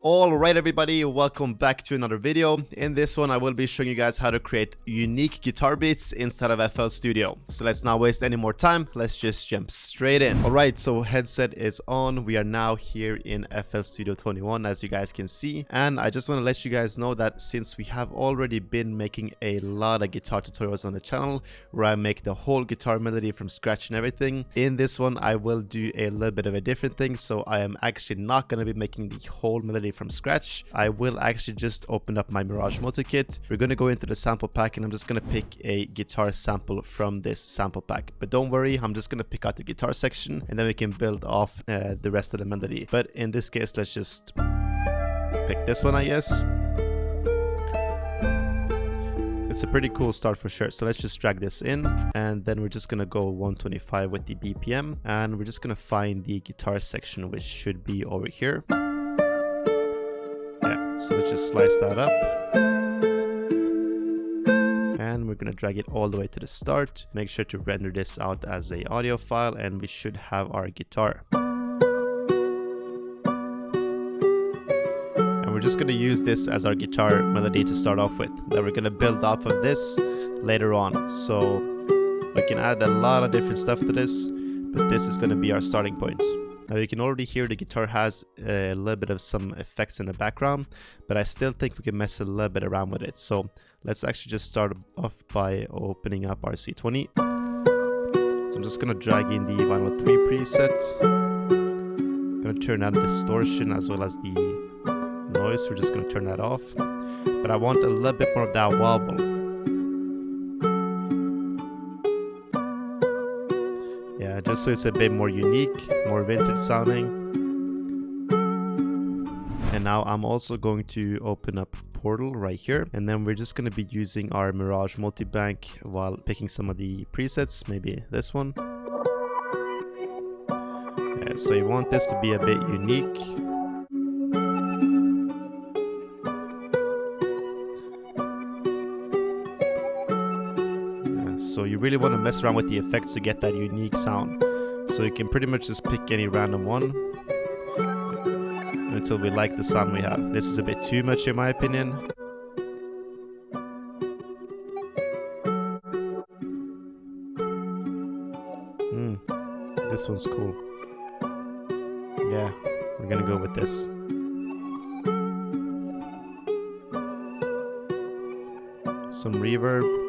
Alright everybody, welcome back to another video. In this one I will be showing you guys how to create unique guitar beats inside of FL Studio. So let's not waste any more time, let's just jump straight in. Alright, so headset is on. We are now here in FL Studio 21 as you guys can see. And I just want to let you guys know that since we have already been making a lot of guitar tutorials on the channel where I make the whole guitar melody from scratch and everything, in this one I will do a little bit of a different thing. So I am actually not going to be making the whole melody from scratch. I will actually just open up my Mirage multi-kit. We're going to go into the sample pack and I'm just going to pick a guitar sample from this sample pack. But don't worry, I'm just going to pick out the guitar section and then we can build off the rest of the melody. But in this case, let's just pick this one, I guess. It's a pretty cool start for sure. So let's just drag this in and then we're just going to go 125 with the BPM and we're just going to find the guitar section, which should be over here. So let's just slice that up and we're gonna drag it all the way to the start. Make sure to render this out as a audio file and we should have our guitar. And we're just gonna use this as our guitar melody to start off with. Then we're gonna build off of this later on. So we can add a lot of different stuff to this, but this is gonna be our starting point. Now you can already hear the guitar has a little bit of some effects in the background, but I still think we can mess a little bit around with it. So let's actually just start off by opening up our C20. So I'm just going to drag in the Vinyl 3 preset. I'm going to turn on distortion as well as the noise. We're just going to turn that off. But I want a little bit more of that wobble. Just so it's a bit more unique, more vintage sounding. And now I'm also going to open up Portal right here. And then we're just going to be using our Mirage multi-bank while picking some of the presets, maybe this one. So you want this to be a bit unique. So you really want to mess around with the effects to get that unique sound. So you can pretty much just pick any random one until we like the sound we have. This is a bit too much in my opinion. This one's cool. Yeah, we're gonna go with this. Some reverb.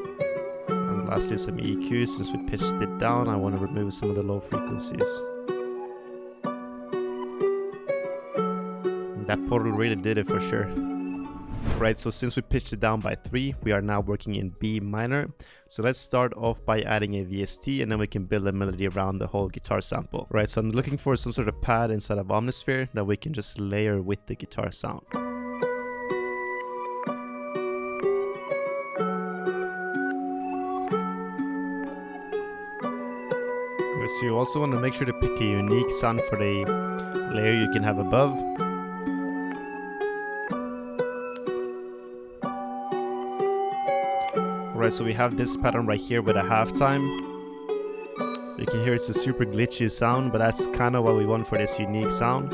Lastly, some EQ. Since we pitched it down, I want to remove some of the low frequencies. That Portal really did it for sure. Right, so since we pitched it down by 3, we are now working in B minor. So let's start off by adding a VST and then we can build a melody around the whole guitar sample. Right, so I'm looking for some sort of pad inside of Omnisphere that we can just layer with the guitar sound. So you also want to make sure to pick a unique sound for the layer you can have above. Alright, so we have this pattern right here with a halftime. You can hear it's a super glitchy sound, but that's kind of what we want for this unique sound.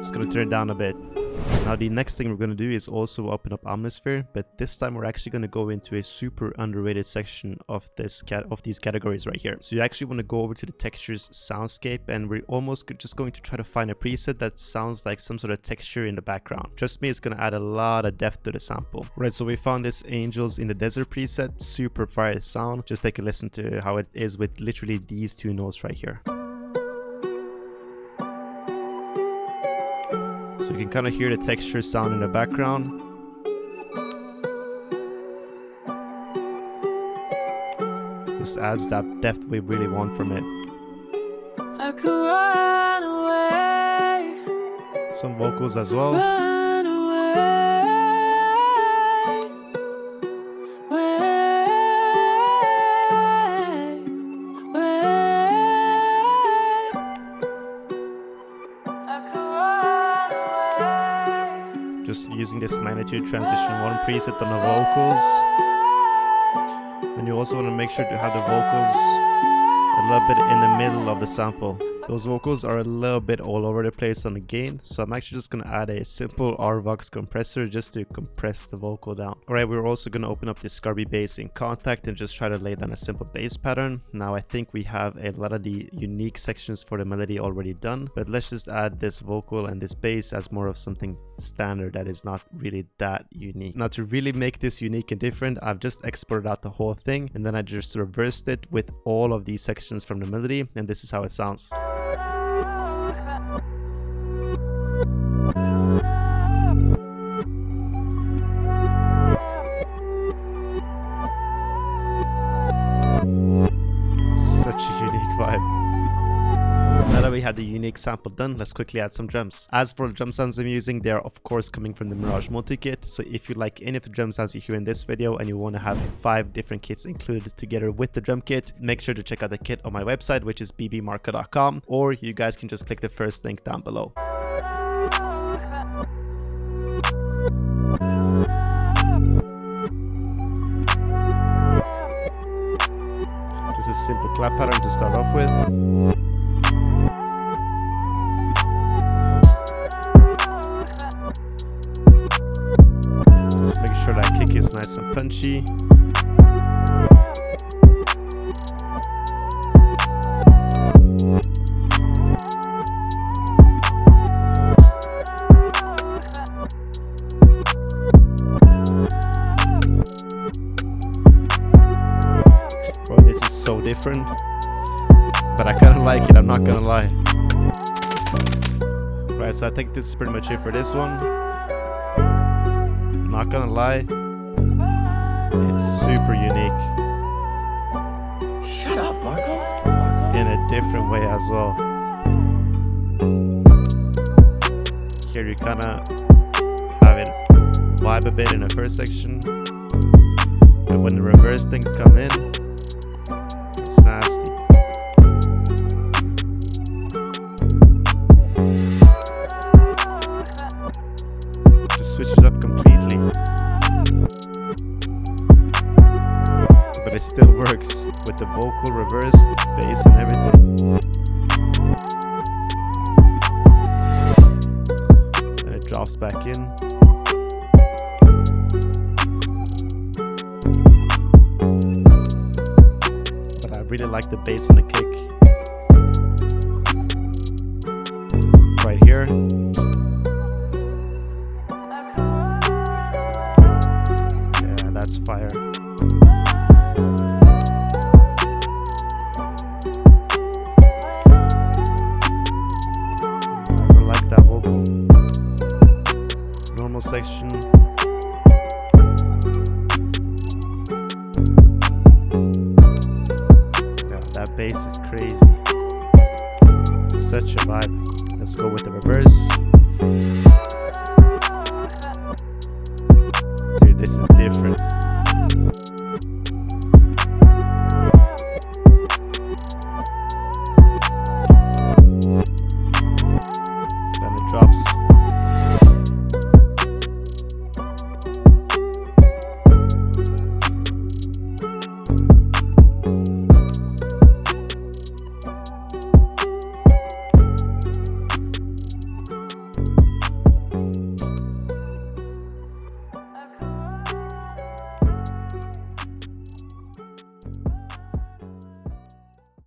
Just gonna turn it down a bit. Now the next thing we're going to do is also open up Omnisphere, but this time we're actually going to go into a super underrated section of these categories right here. So you actually want to go over to the textures soundscape and we're almost just going to try to find a preset that sounds like some sort of texture in the background. Trust me, it's going to add a lot of depth to the sample. Right, so we found this Angels in the Desert preset, super fire sound. Just take a listen to how it is with literally these two notes right here. So you can kind of hear the texture sound in the background. Just adds that depth we really want from it. I could run away. Some vocals as well. Run away. Just using this magnitude transition 1 preset on the vocals. And you also want to make sure to have the vocals a little bit in the middle of the sample. Those vocals are a little bit all over the place on the gain, so I'm actually just gonna add a simple RVox compressor just to compress the vocal down. Alright, we're also gonna open up this Scarby bass in Contact and just try to lay down a simple bass pattern. Now I think we have a lot of the unique sections for the melody already done, but let's just add this vocal and this bass as more of something standard that is not really that unique. Now to really make this unique and different, I've just exported out the whole thing and then I just reversed it with all of these sections from the melody, and this is how it sounds. Such a unique vibe. Now that we have the unique sample done, let's quickly add some drums. As for the drum sounds I'm using, they are of course coming from the Mirage multi-kit, so if you like any of the drum sounds you hear in this video and you want to have 5 different kits included together with the drum kit, make sure to check out the kit on my website, which is BBMarko.com, or you guys can just click the first link down below. Just a simple clap pattern to start off with. Just make sure that kick is nice and punchy. Bro, this is so different, but I kind of like it, I'm not gonna lie. Right, so I think this is pretty much it for this one. Not gonna lie, it's super unique. Shut up, Marco. In a different way as well. Here you kind of have it vibe a bit in the first section, but when the reverse things come in, it's nasty. Just switches up completely. But it still works with the vocal reversed, bass and everything. And it drops back in. But I really like the bass and the kick. Right here. Yeah, that's fire. Section. Yeah, that bass is crazy. Such a vibe. Let's go with the reverse.